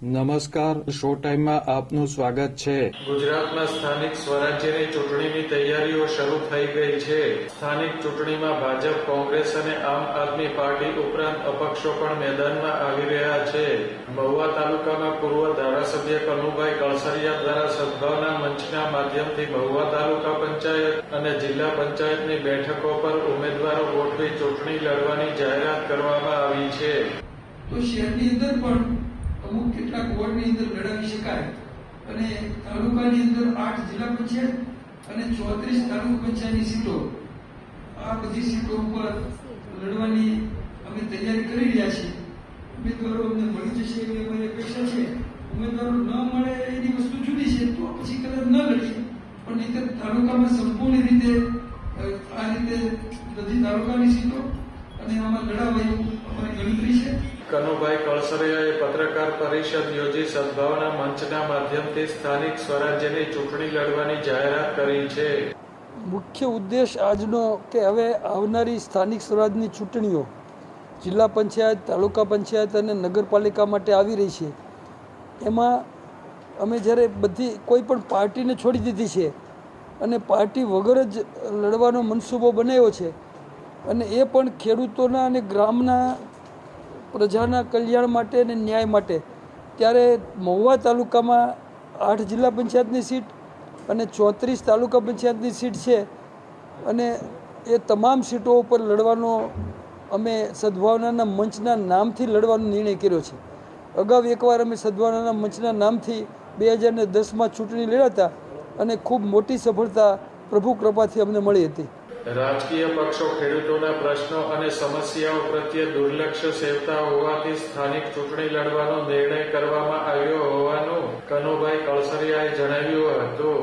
નમસ્કાર, શો ટાઈમમાં આપનું સ્વાગત છે. ગુજરાતમાં સ્થાનિક સ્વરાજ્યની ચૂંટણીની તૈયારીઓ શરૂ થઈ ગઈ છે. સ્થાનિક ચૂંટણીમાં ભાજપ, કોંગ્રેસ અને આમ આદમી પાર્ટી ઉપરાંત અપક્ષો પણ મેદાનમાં આવી રહ્યા છે. મહુવા તાલુકામાં પૂર્વ ધારાસભ્ય કનુભાઈ કળસરિયા દ્વારા સદભાવના મંચના માધ્યમથી મહુવા તાલુકા પંચાયત અને જિલ્લા પંચાયતની બેઠકો પર ઉમેદવારો ગોઠવી ચૂંટણી લડવાની જાહેરાત કરવામાં આવી છે. તો શહેરની અંદર પણ અમુક કેટલાક વોર્ડની અંદર લડાવી શકાય અને તાલુકાની અંદર 8 જિલ્લા પંચાયત અને 34 તાલુકા પંચાયતની સીટો, આ બધી સીટો ઉપર લડવાની અમે તૈયારી કરી રહ્યા છીએ. ઉમેદવારો અમને મળી જશે એવી અમારી અપેક્ષા છે. ઉમેદવારો ન મળે એની વસ્તુ જુદી છે, તો પછી કદાચ ન લડીએ, પણ નહીંતર તાલુકામાં સંપૂર્ણ રીતે આ રીતે બધી તાલુકાની સીટો અને આમાં લડાવાયું અમારી ગણતરી છે. કનુભાઈ કળસરિયાએ પત્રકાર પરિષદ યોજી સદભાવના મંચના માધ્યમથી સ્થાનિક સ્વરાજ્યની ચૂંટણી લડવાની જાહેરાત કરી છે. મુખ્ય ઉદ્દેશ આજનો કે હવે આવનારી સ્થાનિક સ્વરાજની ચૂંટણીઓ જિલ્લા પંચાયત, તાલુકા પંચાયત અને નગરપાલિકા માટે આવી રહી છે. એમાં અમે જ્યારે બધી કોઈ પણ પાર્ટીને છોડી દીધી છે અને પાર્ટી વગર જ લડવાનો મનસૂબો બનાવ્યો છે, અને એ પણ ખેડૂતોના અને ગ્રામના પ્રજાના કલ્યાણ માટે અને ન્યાય માટે. ત્યારે મહુવા તાલુકામાં 8 જિલ્લા પંચાયતની સીટ અને 34 તાલુકા પંચાયતની સીટ છે, અને એ તમામ સીટો ઉપર લડવાનો અમે સદભાવનાના મંચના નામથી લડવાનો નિર્ણય કર્યો છે. અગાઉ એકવાર અમે સદભાવનાના મંચના નામથી 2010માં ચૂંટણી લડ્યા હતા અને ખૂબ મોટી સફળતા પ્રભુ કૃપાથી અમને મળી હતી. રાજકીય પક્ષો ખેડૂતોના પ્રશ્નો અને સમસ્યાઓ પ્રત્યે દુર્લક્ષ સેવતા હોવાથી સ્થાનિક ચૂંટણી લડવાનો નિર્ણય કરવામાં આવ્યો હોવાનું કનુભાઈ કળસરિયાએ જણાવ્યું હતું.